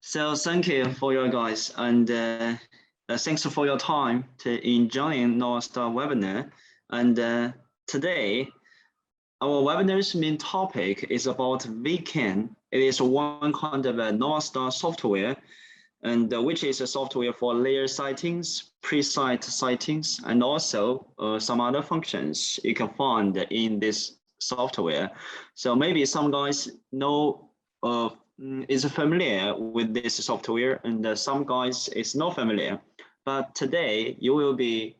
So thank you for your guys and thanks for your time to enjoying NovaStar webinar. And today, our webinar's main topic is about VCAN. It is one kind of a NovaStar software, and which is a software for layer sightings, pre-site sightings, and also some other functions you can find in this software. So maybe some guys know is familiar with this software, and some guys is not familiar. But today you will be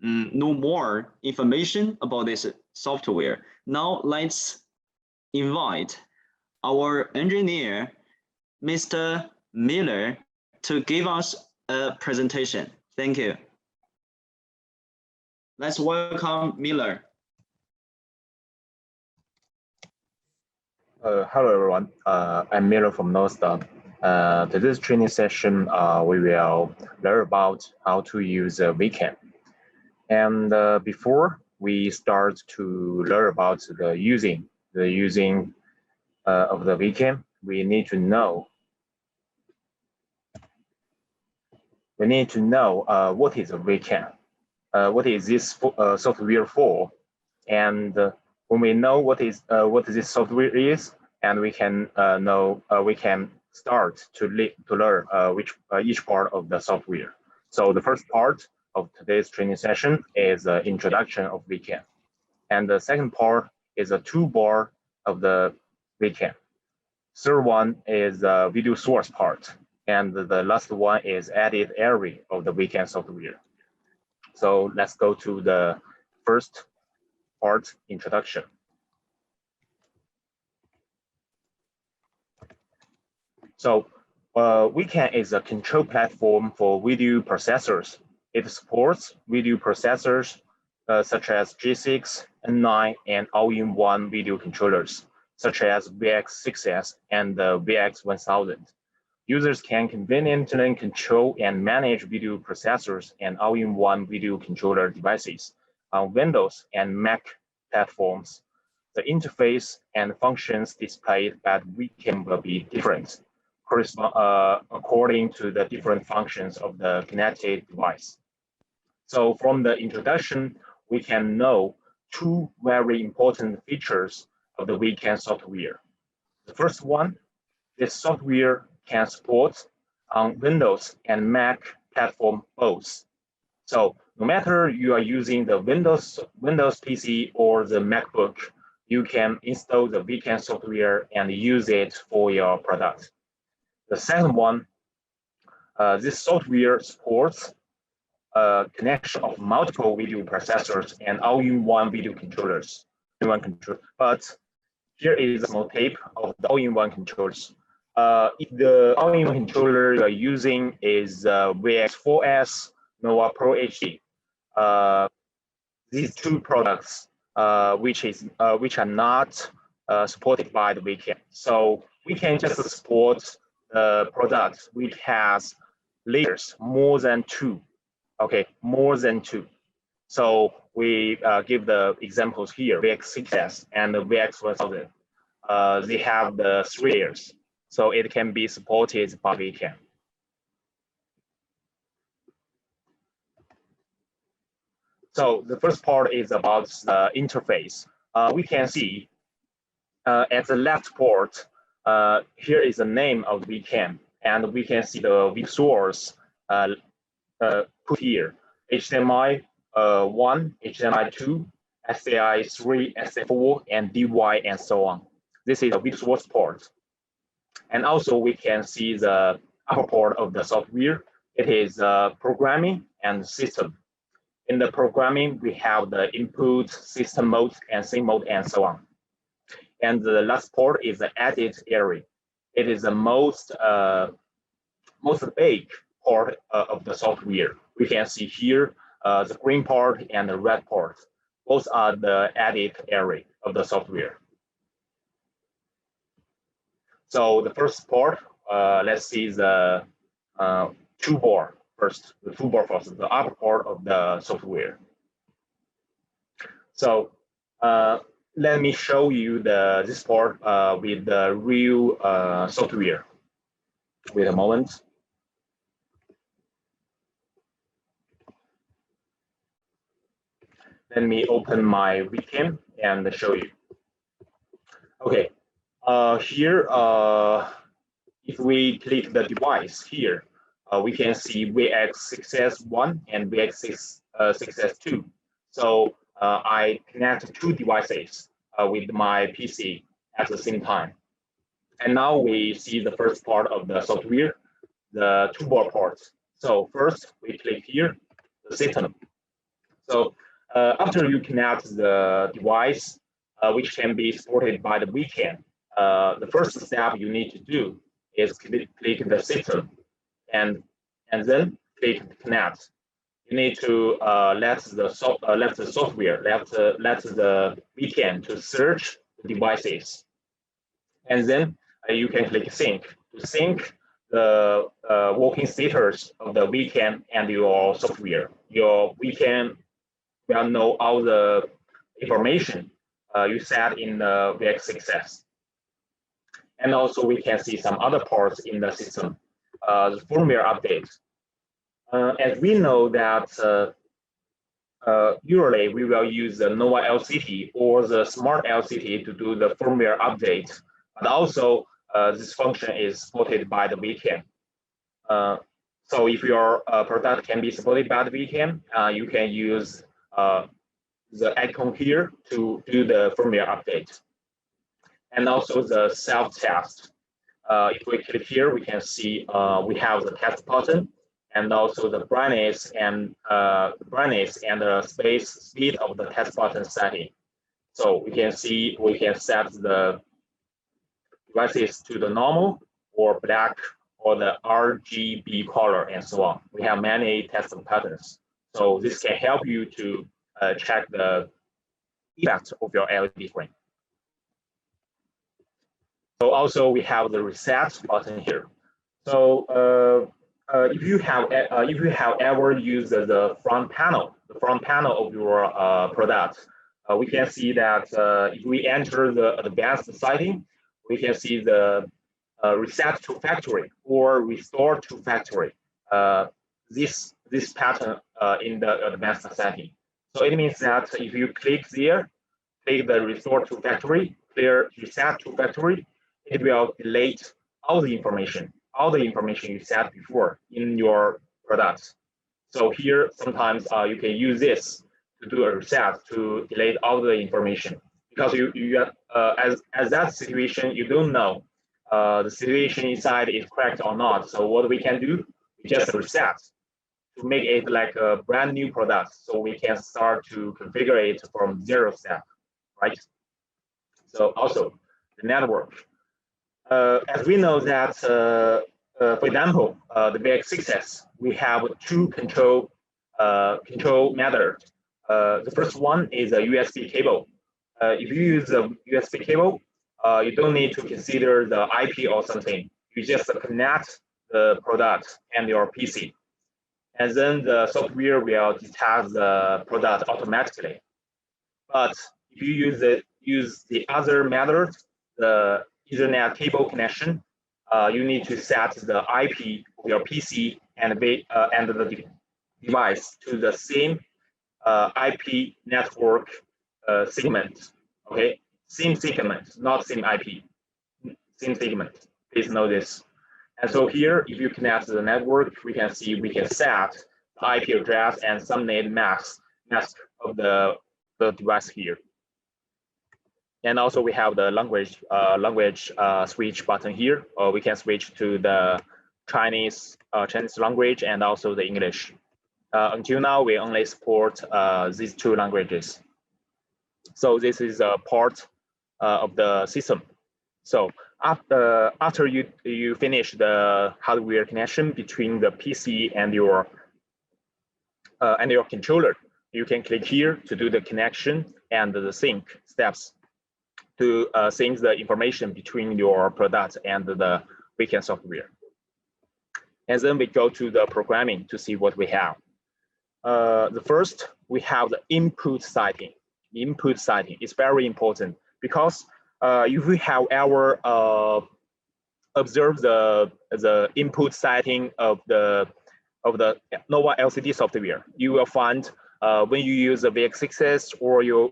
know more information about this software. Now let's invite our engineer, Mr. Miller, to give us a presentation. Thank you. Let's welcome Miller. Hello everyone, I'm Miller from NovaStar. Today's training session, we will learn about how to use VCAN. And before we start to learn about the using of the VCAN, we need to know what is a VCAN, what is this software for, and when we know what this software is, and we can we can start to learn each part of the software. So the first part of today's training session is the introduction of VCAN, and the second part is a toolbar of the VCAN. Third one is the video source part, and the last one is edit area of the VCAN software. So let's go to the first part, introduction. So VCAN is a control platform for video processors. It supports video processors such as G6, N9, and all-in-one video controllers, such as VX6S and the VX1000. Users can conveniently control and manage video processors and all-in-one video controller devices on Windows and Mac platforms. The interface and functions displayed by VCAN will be different, according to the different functions of the connected device. So from the introduction, we can know two very important features of the VCAN software. The first one, this software can support on Windows and Mac platform both. So no matter you are using the Windows PC or the MacBook, you can install the VCAN software and use it for your product. The second one, this software supports connection of multiple video processors and all-in-one video controllers. But here is a small tip of the all-in-one controllers. If the all-in-one controller you are using is VX4S, NovaProUHD, these two products which are not supported by the VCAN. So we can just support the product which has layers more than two. Okay, more than two. So we give the examples here, VX6S and the VX1000. They have the 3 layers, so it can be supported by VCAN. So the first part is about the interface. We can see at the left port, here is the name of VCAN, and we can see the video source put here, HDMI 1, HDMI 2, SAI 3, SAI 4, and DY, and so on. This is a video source port. And also we can see the upper part of the software. It is programming and system. In the programming, we have the input, system mode, and scene mode, and so on. And the last part is the edit area. It is the most big part of the software. We can see here the green part and the red part. Both are the edit area of the software. So the first part, let's see the toolbar first. The toolbar first, the upper part of the software. So let me show you this part with the real software. Wait a moment. Let me open my weekend and show you. Okay, here, if we click the device here, we can see VX6S1 and VX6S2. So I connect two devices with my PC at the same time. And now we see the first part of the software, the toolbar part. So first we click here, the system. So after you connect the device, which can be supported by the weekend, the first step you need to do is click the system and then click connect. You need to let the software, let the weekend to search the devices, and then you can click sync to sync the working status of the weekend and your software. Your weekend will know all the information you set in the VX6S. And also we can see some other parts in the system, the firmware update. As we know that usually we will use the Nova LCT or the Smart LCT to do the firmware update, but also this function is supported by the weekend. So if your product can be supported by the weekend, you can use the icon here to do the firmware update. And also the self-test. If we click here, we can see we have the test button and also the brightness and the speed of the test button setting. So we can see we can set the devices to the normal or black or the RGB color and so on. We have many test patterns. So this can help you to check the effect of your LED frame. So also we have the reset button here. So if you have ever used the front panel of your product, we can see that if we enter the advanced setting, we can see the reset to factory or restore to factory. This pattern in the advanced setting. So it means that if you click there, click the restore to factory, clear reset to factory, it will delete all the information you set before in your products. So here, sometimes you can use this to do a reset to delete all the information because as that situation, you don't know the situation inside is correct or not. So what we can do, we just reset to make it like a brand new product. So we can start to configure it from 0 step, right? So also the network. As we know that, for example, the VX6S, we have two control methods. The first one is a USB cable. If you use a USB cable, you don't need to consider the IP or something. You just connect the product and your PC. And then the software will detect the product automatically. But if you use the other method, the Ethernet cable connection, you need to set the IP of your PC and the device to the same IP network segment. Okay, same segment, not same IP, same segment. Please know this. And so here, if you connect to the network, we can see we can set the IP address and subnet mask of the device here. And also we have the language switch button here. We can switch to the Chinese language and also the English. Until now, we only support these two languages. So this is a part of the system. So after you finish the hardware connection between the PC and your controller, you can click here to do the connection and the sync steps to sync the information between your product and the weekend software. And then we go to the programming to see what we have. The first, we have the input setting. Input setting is very important because if we have our observe the input setting of the Nova LCD software, you will find when you use the VX6S or you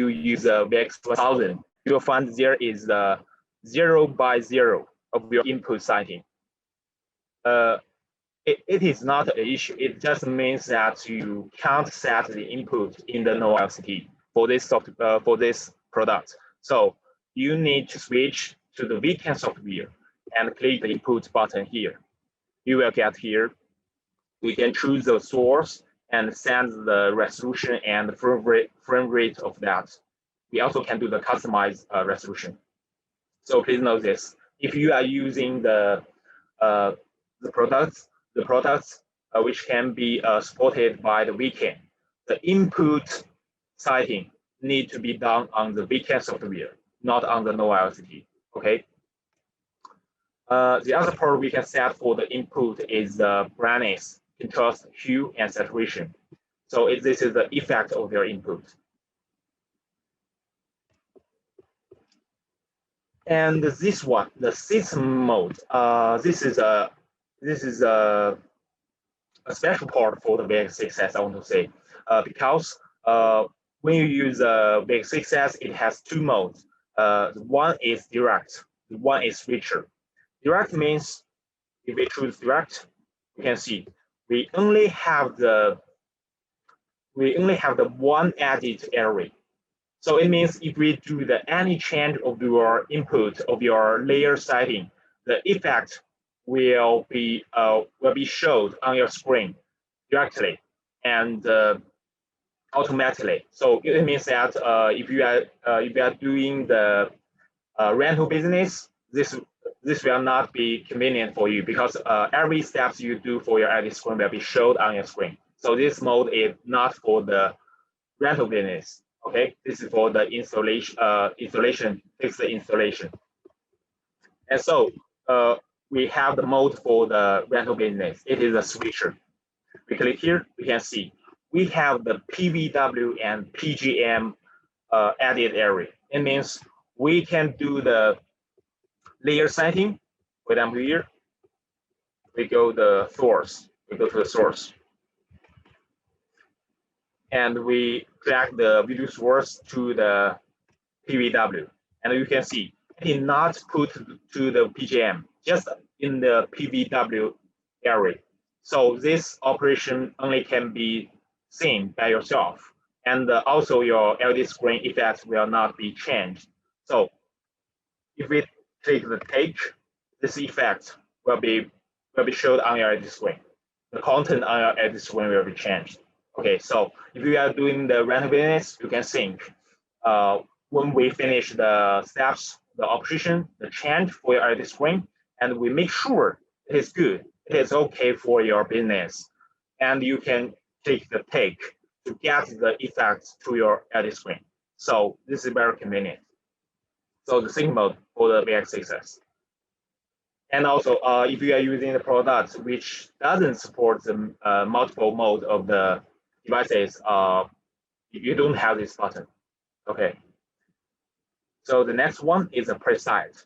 use the VX1000, you will find there is the 0 by 0 of your input setting. It is not an issue. It just means that you can't set the input in the Nova LCD for this product. So you need to switch to the VCAN software and click the input button here. You will get here. We can choose the source and set the resolution and the frame rate of that. We also can do the customized resolution. So please know this: if you are using the products which can be supported by the VCAN, the input setting need to be done on the VCAN software, not on the Nova LCD. Okay. The other part we can set for the input is the brightness, contrast, hue, and saturation. So this is the effect of your input. And this one, the system mode, this is a special part for the VX6S, I want to say, because when you use VX6S, it has two modes. One is direct, one is switcher. Direct means if we choose direct, you can see we only have the one edit area. So it means if we do any change of your input of your layer setting, the effect will be showed on your screen directly and automatically. So it means that if you are doing the rental business, this will not be convenient for you because every steps you do for your edit screen will be showed on your screen. So this mode is not for the rental business. Okay, this is for the installation, fix the installation. And so we have the mode for the rental business. It is a switcher. We click here, we can see we have the PVW and PGM edit area. It means we can do the layer setting. For example, here we go the source. We go to the source, and we drag the video source to the PVW, and you can see it is not put to the PGM, just in the PVW area. So this operation only can be seen by yourself, and also your LED screen effect will not be changed. So if we click the take, this effect will be showed on your LED screen. The content on your LED screen will be changed. Okay, so if you are doing the rental business, you can think when we finish the steps, the operation, the change for your LED screen, and we make sure it is good, it is okay for your business, and you can take the take to get the effects to your LED screen. So this is very convenient. So the sync mode for the VX6S. And also, if you are using the product which doesn't support the multiple mode of the devices, you don't have this button. Okay. So the next one is a preset.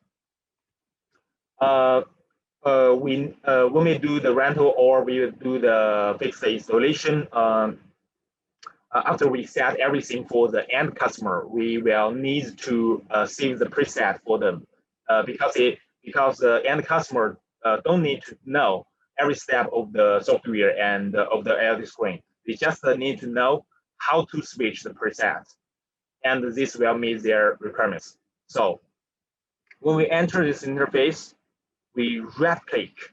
When we do the rental or we do the fixed installation, after we set everything for the end customer, we will need to save the preset for them because the end customer don't need to know every step of the software and of the LED screen. They just need to know how to switch the preset, and this will meet their requirements. So when we enter this interface, we right click,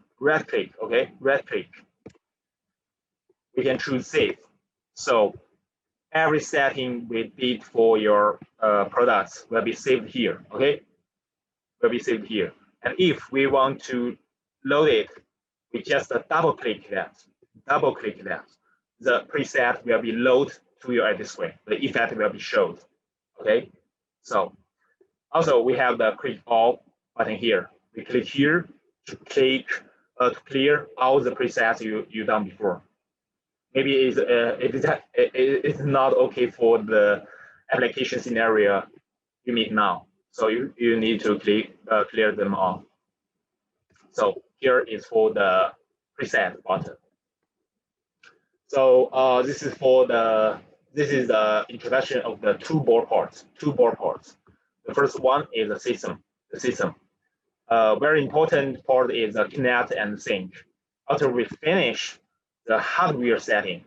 okay, right click. We can choose save. So every setting we did for your products will be saved here, okay? Will be saved here. And if we want to load it, we just double click that. The preset will be loaded to your edit screen. The effect will be showed, okay? So also we have the click all button here. We click here to clear all the presets you done before. Maybe it's not okay for the application scenario you meet now. So you need to clear them all. So here is for the preset button. So this is the introduction of the two board parts. The first one is the system. Very important part is the connect and sync. After we finish the hardware setting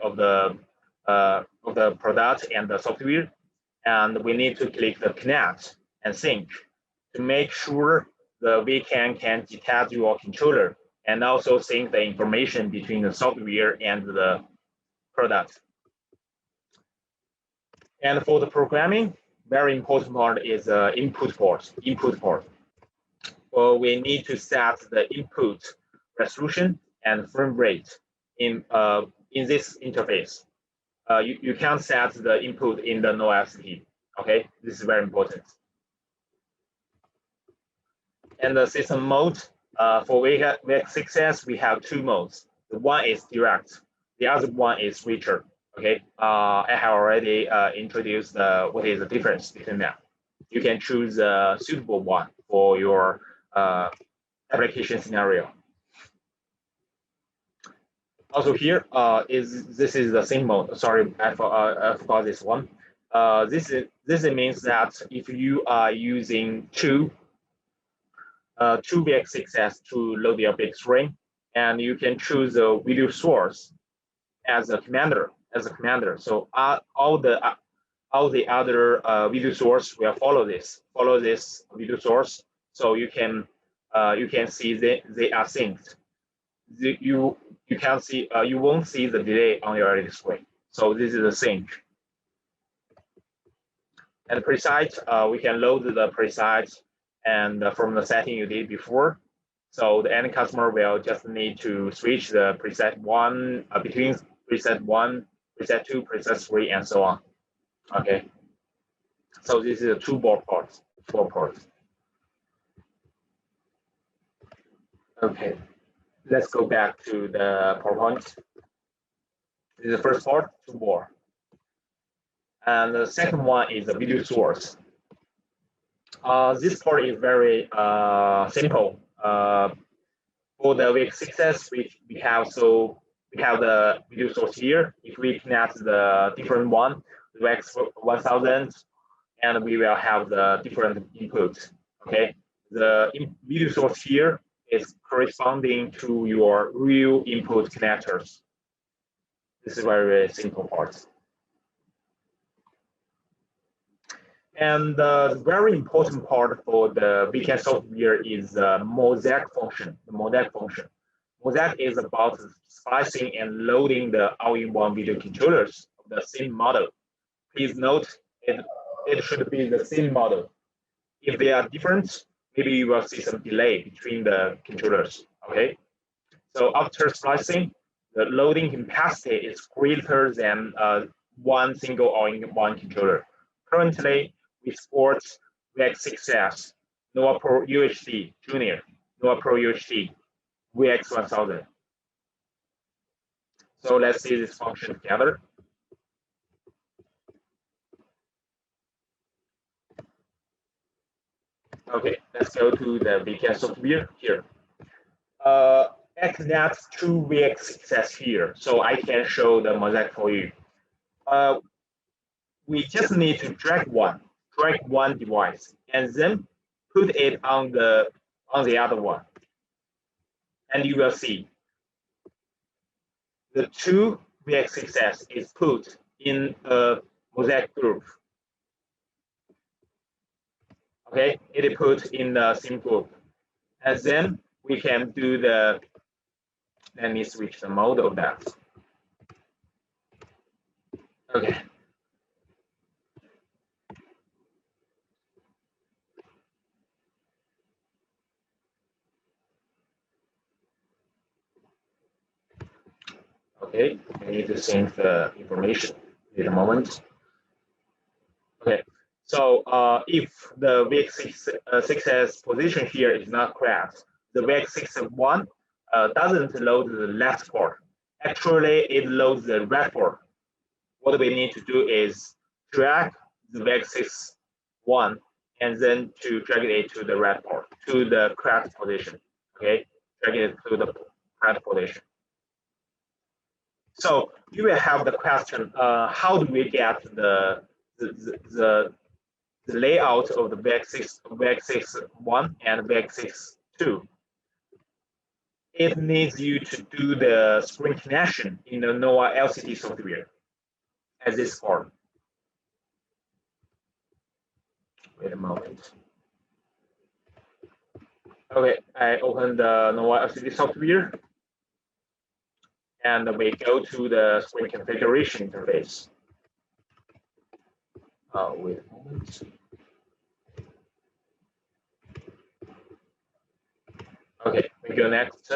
of the product and the software, and we need to click the connect and sync to make sure the VCAN can detect your controller and also sync the information between the software and the product. And for the programming, very important part is input port. Well, we need to set the input resolution and frame rate in this interface. You can't set the input in the NovaProUHD. Okay, this is very important. And the system mode for VX6S, we have two modes. The one is direct, the other one is switcher. Okay, I have already introduced what is the difference between them. You can choose a suitable one for your application scenario. Also here this is the same mode. Sorry, I forgot this one. This means that if you are using two VX6S to load your big screen, and you can choose a video source as a commander. So all the other video source will follow this video source. So you can see they are synced. You can see you won't see the delay on your LED screen. So this is the sync. And preset, we can load the preset and from the setting you did before. So the end customer will just need to switch the preset one between preset 1, preset 2, preset 3, and so on. Okay. So this is a four parts. Okay. Let's go back to the PowerPoint. This is the first part, toolbar. And the second one is the video source. This part is very simple. For the VX6S, we have the video source here. If we connect the different one, the VX1000, and we will have the different inputs. Okay, the video source here is corresponding to your real input connectors. This is very simple part. And the very important part for the VCAN software is the Mosaic function. Mosaic is about splicing and loading the all-in-one video controllers of the same model. Please note it should be the same model. If they are different, maybe you will see some delay between the controllers. Okay. So after splicing, the loading capacity is greater than one single all-in-one controller. Currently, we support VX6S, NovaProUHD Junior, NovaProUHD, VX1000. So let's see this function together. Okay, let's go to the VCAN software here. I connect two VX6S here, so I can show the Mosaic for you. We just need to drag one device and then put it on the other one, and you will see the two VX6S is put in a Mosaic group. Okay, it is put in the same group, and then we can do the. Let me switch the mode of that. Okay. Okay, I need to sync the information. Wait a moment. Okay, so if the VX6S position here is not correct, the VX61 doesn't load the left port. Actually, it loads the right port. What we need to do is drag the VX61 and then to drag it to the red part, to the correct position. Okay, drag it to the correct position. So you will have the question: how do we get the layout of the VX61 and VX62? It needs you to do the screen connection in the NOVA LCD software as this form. Wait a moment. Okay, I open the NOVA LCD software, and we go to the screen configuration interface. Wait a moment. Okay, we go next.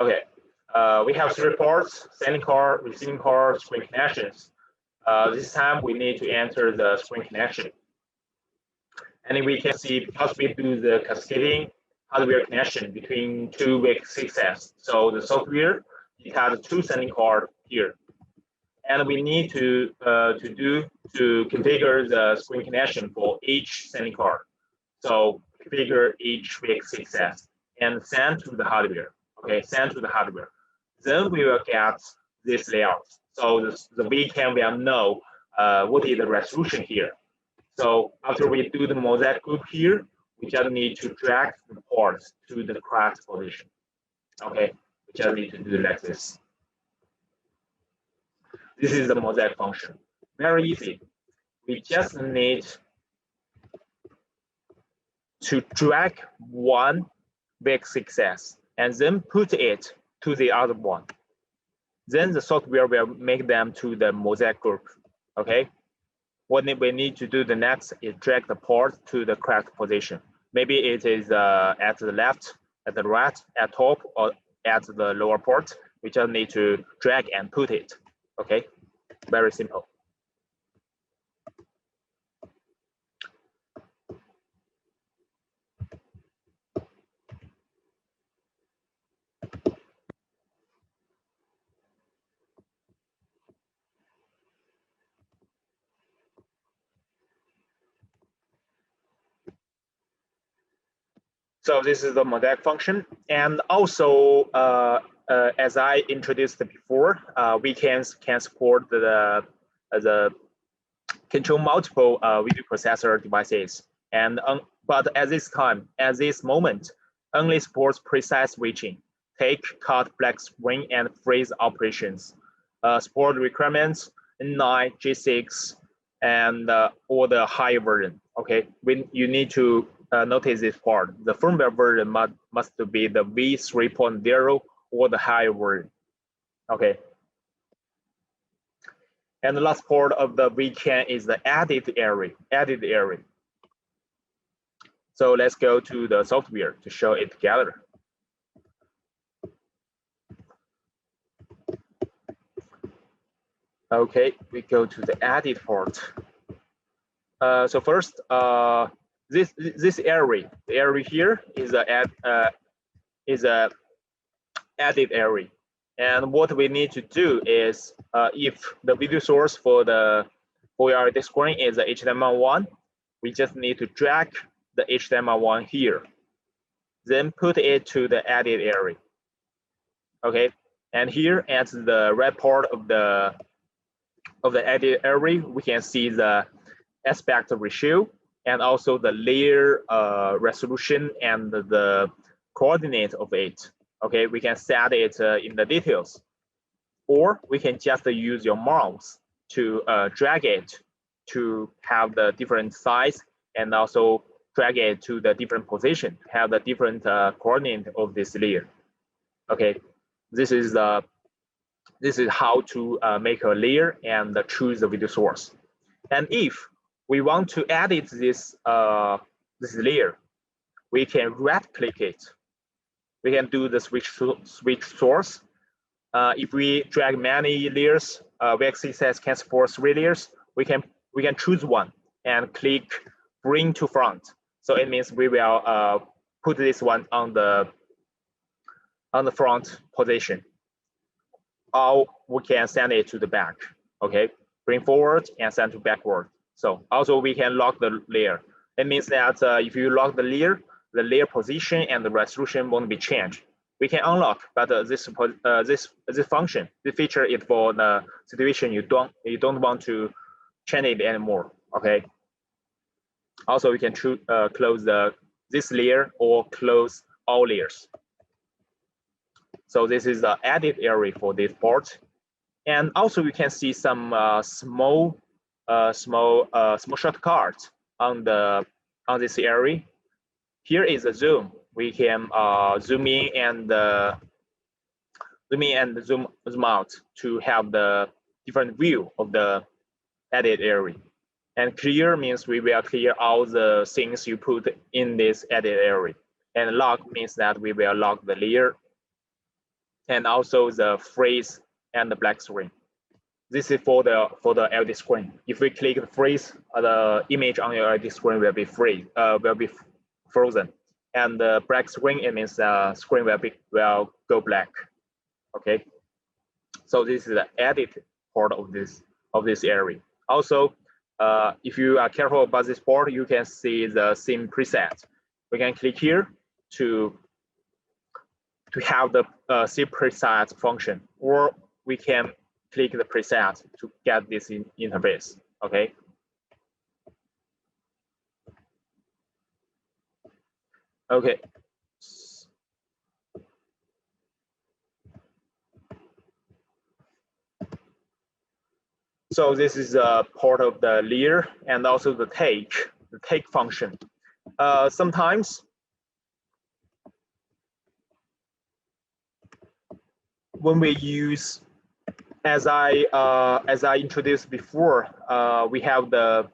Okay, we have 3 ports: sending card, receiving card, screen connections. This time we need to enter the screen connection. And we can see, because we do the cascading hardware connection between 2 VX6s, so the software, it has 2 sending cards here. And we need to configure the screen connection for each sending card. So configure each VX6s and send to the hardware. Okay, send to the hardware. Then we will get this layout. So the VCAM will know what is the resolution here. So after we do the mosaic group here, we just need to drag the ports to the correct position. Okay, we just need to do it like this. This is the mosaic function. Very easy. We just need to drag one VX6S and then put it to the other one. Then the software will make them to the mosaic group. Okay. What we need to do the next is drag the port to the correct position. Maybe it is at the left, at the right, at top, or at the lower port. We just need to drag and put it. Okay, very simple. So this is the mosaic function, and also as I introduced before, we can support the control multiple video processor devices, and but at this moment, only supports precise switching, take, cut, black screen, and freeze operations. Support requirements N9, G6, and or the higher version. Okay, when you need to notice this part, the firmware version must be the V3.0 or the higher version. Okay. And the last part of the VCAN is the edit area. So let's go to the software to show it together. Okay, we go to the edit part. So first, this area, the area here is a edit area, and what we need to do is if the video source for your screen is the HDMI1, we just need to drag the HDMI1 here, then put it to the edit area. Okay, and here at the red part of the edit area, we can see the aspect ratio and also the layer resolution and the coordinate of it. Okay, we can set it in the details, or we can just use your mouse to drag it to have the different size, and also drag it to the different position, have the different coordinate of this layer. Okay, this is how to make a layer and choose the video source. And if we want to edit this layer, we can right-click it. We can do the switch source. If we drag many layers, VX6 can support 3 layers. We can choose one and click bring to front. So it means we will put this one on the front position, or we can send it to the back. Okay, bring forward and send to backward. So also we can lock the layer. It means that if you lock the layer position and the resolution won't be changed. We can unlock, but this function, this feature is for the situation you don't want to change it anymore. Okay. Also, we can close this layer or close all layers. So this is the edit area for this part, and also you can see some small shortcuts on this area. Here is a zoom. We can zoom in and zoom out to have the different view of the edit area. And clear means we will clear all the things you put in this edit area. And lock means that we will lock the layer and also the freeze and the black screen. This is for the LD screen. If we click the freeze, the image on your LD screen will be frozen. And the black screen, it means the screen will go black. Okay. So this is the edit part of this area. Also, if you are careful about this part, you can see the same preset. We can click here to have the same preset function, or we can click the preset to get this interface. Okay. Okay. So this is a part of the layer and also the take function. Sometimes when we use, as I introduced before, we have the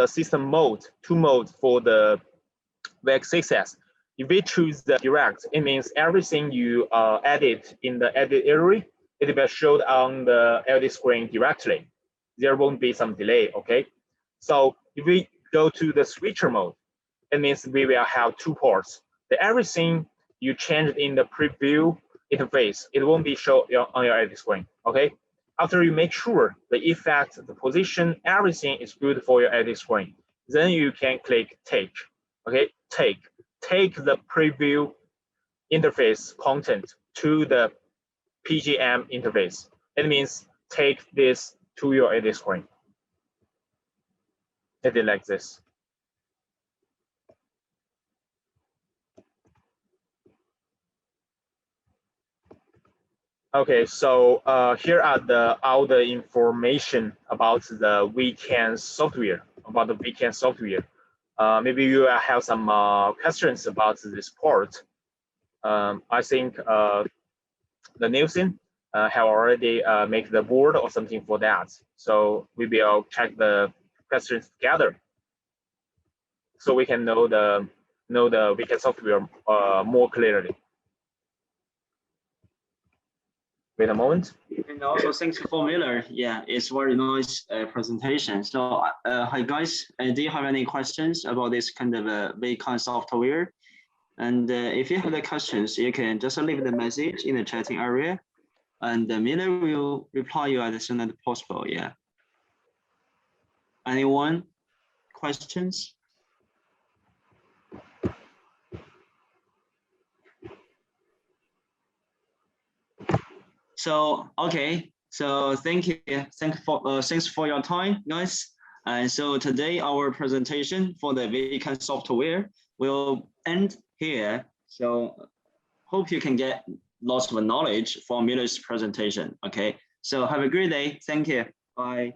system mode, two modes for the VX6S. If we choose the direct, it means everything you edit in the edit area, it will be shown on the LD screen directly. There won't be some delay, okay? So if we go to the switcher mode, it means we will have two parts. Everything you changed in the preview interface, it won't be shown on your LD screen, okay? After you make sure the effect, the position, everything is good for your LD screen, then you can click take, okay? Take the preview interface content to the PGM interface. It means take this to your edit screen. Edit like this. Okay, so here are all the information about the VCAN software. Maybe you have some questions about this part. I think the Nielsen have already make the board or something for that. So we will check the questions together, so we can know the VCAN software more clearly. Wait a moment. And also thanks for Miller. Yeah, it's very nice presentation. So hi guys, do you have any questions about this kind of VCAN software? And if you have the questions, you can just leave the message in the chatting area, and Miller will reply you as soon as possible. Yeah. Anyone? Questions? So okay. So thank you. Thanks for your time, guys. And so today our presentation for the VCAN software will end here. So hope you can get lots of knowledge from Miller's presentation. Okay. So have a great day. Thank you. Bye.